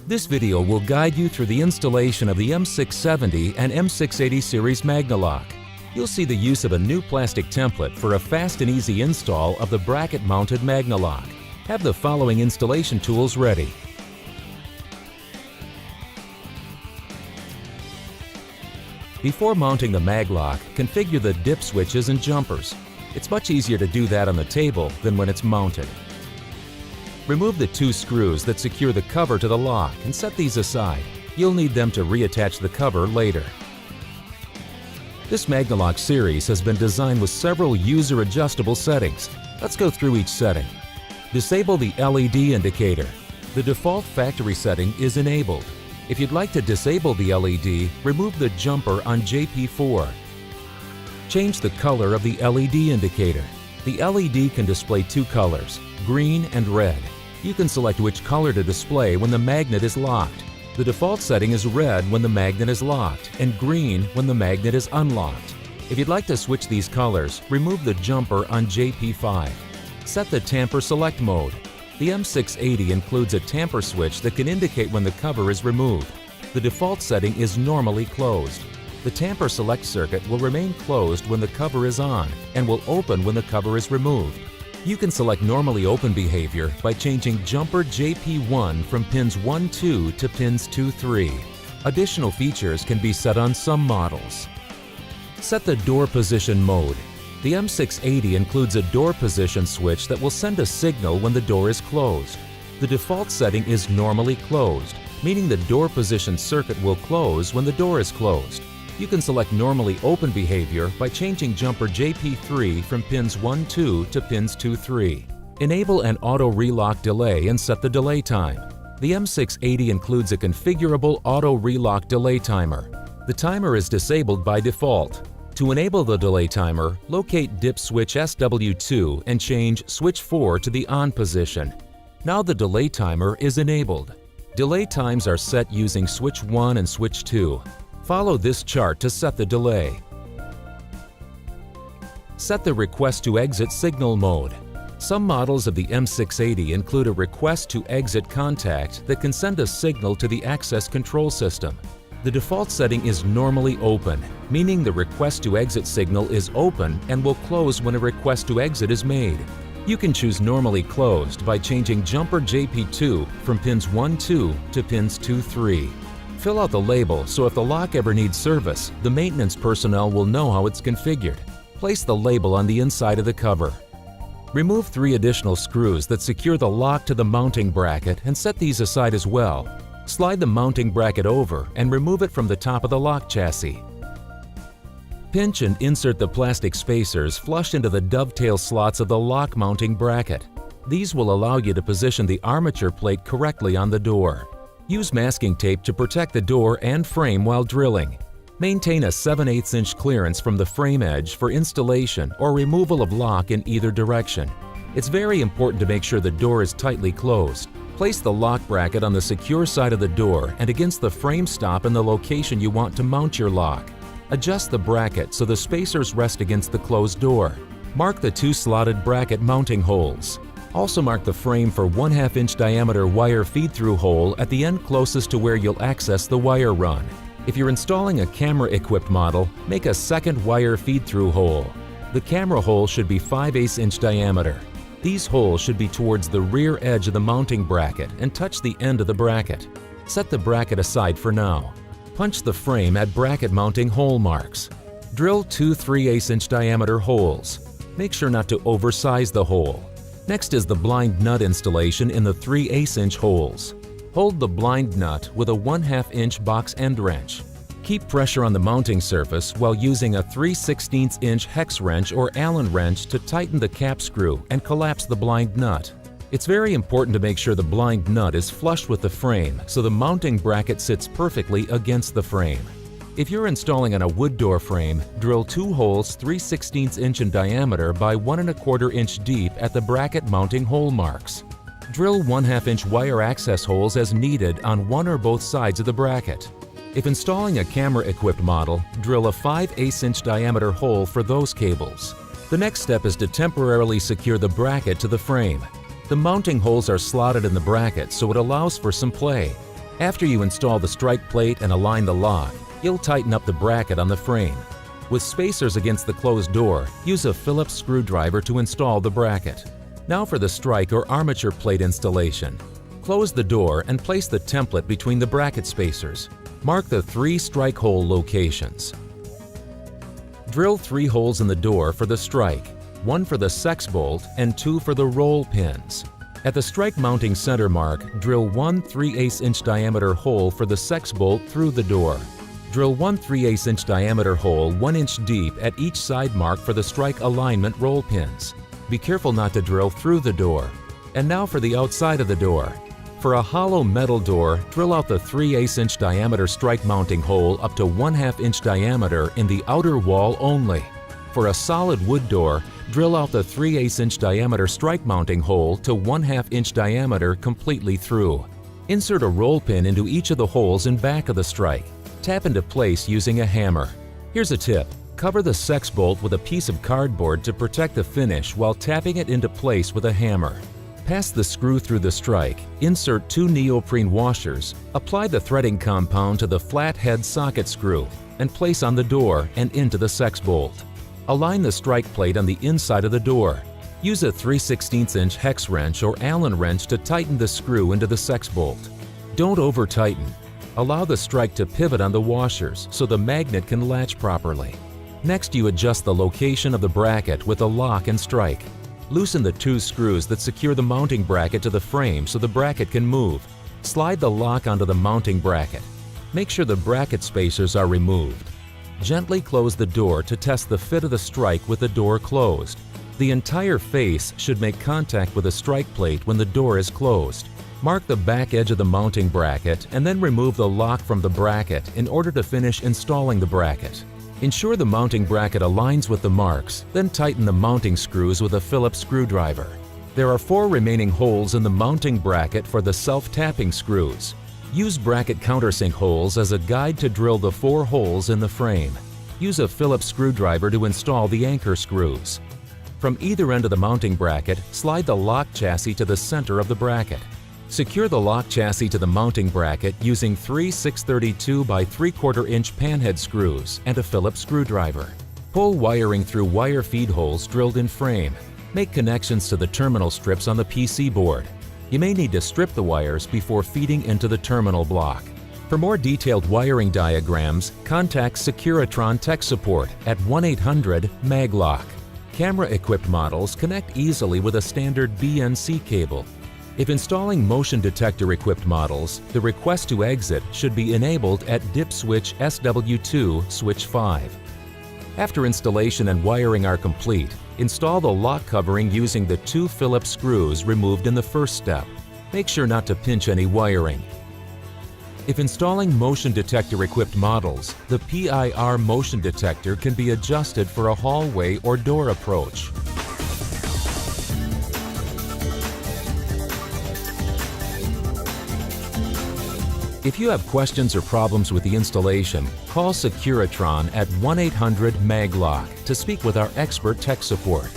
This video will guide you through the installation of the M670 and M680 series Magnalock. You'll see the use of a new plastic template for a fast and easy install of the bracket-mounted Magnalock. Have the following installation tools ready. Before mounting the Maglock, configure the dip switches and jumpers. It's much easier to do that on the table than when it's mounted. Remove the two screws that secure the cover to the lock and set these aside. You'll need them to reattach the cover later. This Magnalock series has been designed with several user-adjustable settings. Let's go through each setting. Disable the LED indicator. The default factory setting is enabled. If you'd like to disable the LED, remove the jumper on JP4. Change the color of the LED indicator. The LED can display two colors, green and red. You can select which color to display when the magnet is locked. The default setting is red when the magnet is locked and green when the magnet is unlocked. If you'd like to switch these colors, remove the jumper on JP5. Set the tamper select mode. The M680 includes a tamper switch that can indicate when the cover is removed. The default setting is normally closed. The tamper select circuit will remain closed when the cover is on and will open when the cover is removed. You can select normally open behavior by changing jumper JP1 from pins 1-2 to pins 2-3. Additional features can be set on some models. Set the door position mode. The M680 includes a door position switch that will send a signal when the door is closed. The default setting is normally closed, meaning the door position circuit will close when the door is closed. You can select normally open behavior by changing jumper JP3 from pins 1-2 to pins 2-3. Enable an auto relock delay and set the delay time. The M680 includes a configurable auto relock delay timer. The timer is disabled by default. To enable the delay timer, locate dip switch SW2 and change switch 4 to the on position. Now the delay timer is enabled. Delay times are set using switch 1 and switch 2. Follow this chart to set the delay. Set the request to exit signal mode. Some models of the M680 include a request to exit contact that can send a signal to the access control system. The default setting is normally open, meaning the request to exit signal is open and will close when a request to exit is made. You can choose normally closed by changing jumper JP2 from pins 1-2 to pins 2-3. Fill out the label so if the lock ever needs service, the maintenance personnel will know how it's configured. Place the label on the inside of the cover. Remove 3 additional screws that secure the lock to the mounting bracket and set these aside as well. Slide the mounting bracket over and remove it from the top of the lock chassis. Pinch and insert the plastic spacers flush into the dovetail slots of the lock mounting bracket. These will allow you to position the armature plate correctly on the door. Use masking tape to protect the door and frame while drilling. Maintain a 7/8 inch clearance from the frame edge for installation or removal of lock in either direction. It's very important to make sure the door is tightly closed. Place the lock bracket on the secure side of the door and against the frame stop in the location you want to mount your lock. Adjust the bracket so the spacers rest against the closed door. Mark the 2 slotted bracket mounting holes. Also mark the frame for 1/2 inch diameter wire feed-through hole at the end closest to where you'll access the wire run. If you're installing a camera-equipped model, make a second wire feed-through hole. The camera hole should be 5/8 inch diameter. These holes should be towards the rear edge of the mounting bracket and touch the end of the bracket. Set the bracket aside for now. Punch the frame at bracket mounting hole marks. Drill 2 3/8 inch diameter holes. Make sure not to oversize the hole. Next is the blind nut installation in the 3/8 inch holes. Hold the blind nut with a 1/2 inch box end wrench. Keep pressure on the mounting surface while using a 3/16 inch hex wrench or Allen wrench to tighten the cap screw and collapse the blind nut. It's very important to make sure the blind nut is flush with the frame so the mounting bracket sits perfectly against the frame. If you're installing on a wood door frame, drill 2 holes 3/16 inch in diameter by 1¼ inch deep at the bracket mounting hole marks. Drill 1/2 inch wire access holes as needed on one or both sides of the bracket. If installing a camera-equipped model, drill a 5/8 inch diameter hole for those cables. The next step is to temporarily secure the bracket to the frame. The mounting holes are slotted in the bracket so it allows for some play. After you install the strike plate and align the lock, you'll tighten up the bracket on the frame. With spacers against the closed door, use a Phillips screwdriver to install the bracket. Now for the strike or armature plate installation. Close the door and place the template between the bracket spacers. Mark the 3 strike hole locations. Drill 3 holes in the door for the strike, 1 for the sex bolt and 2 for the roll pins. At the strike mounting center mark, drill 1 3/8 inch diameter hole for the sex bolt through the door. Drill 1 3/8 inch diameter hole 1 inch deep at each side mark for the strike alignment roll pins. Be careful not to drill through the door. And now for the outside of the door. For a hollow metal door, drill out the 3/8 inch diameter strike mounting hole up to 1/2 inch diameter in the outer wall only. For a solid wood door, drill out the 3/8 inch diameter strike mounting hole to 1/2 inch diameter completely through. Insert a roll pin into each of the holes in back of the strike. Tap into place using a hammer. Here's a tip. Cover the sex bolt with a piece of cardboard to protect the finish while tapping it into place with a hammer. Pass the screw through the strike, insert 2 neoprene washers, apply the threading compound to the flat head socket screw, and place on the door and into the sex bolt. Align the strike plate on the inside of the door. Use a 3/16 inch hex wrench or Allen wrench to tighten the screw into the sex bolt. Don't over-tighten. Allow the strike to pivot on the washers so the magnet can latch properly. Next, you adjust the location of the bracket with a lock and strike. Loosen the 2 screws that secure the mounting bracket to the frame so the bracket can move. Slide the lock onto the mounting bracket. Make sure the bracket spacers are removed. Gently close the door to test the fit of the strike with the door closed. The entire face should make contact with the strike plate when the door is closed. Mark the back edge of the mounting bracket and then remove the lock from the bracket in order to finish installing the bracket. Ensure the mounting bracket aligns with the marks, then tighten the mounting screws with a Phillips screwdriver. There are 4 remaining holes in the mounting bracket for the self-tapping screws. Use bracket countersink holes as a guide to drill the 4 holes in the frame. Use a Phillips screwdriver to install the anchor screws. From either end of the mounting bracket, slide the lock chassis to the center of the bracket. Secure the lock chassis to the mounting bracket using 3 632 by 3/4 inch panhead screws and a Phillips screwdriver. Pull wiring through wire feed holes drilled in frame. Make connections to the terminal strips on the PC board. You may need to strip the wires before feeding into the terminal block. For more detailed wiring diagrams, contact Securitron Tech Support at 1-800-MAGLOCK. Camera-equipped models connect easily with a standard BNC cable. If installing motion detector-equipped models, the request to exit should be enabled at dip switch SW2 switch 5. After installation and wiring are complete, install the lock covering using the 2 Phillips screws removed in the first step. Make sure not to pinch any wiring. If installing motion detector-equipped models, the PIR motion detector can be adjusted for a hallway or door approach. If you have questions or problems with the installation, call Securitron at 1-800-MAGLOCK to speak with our expert tech support.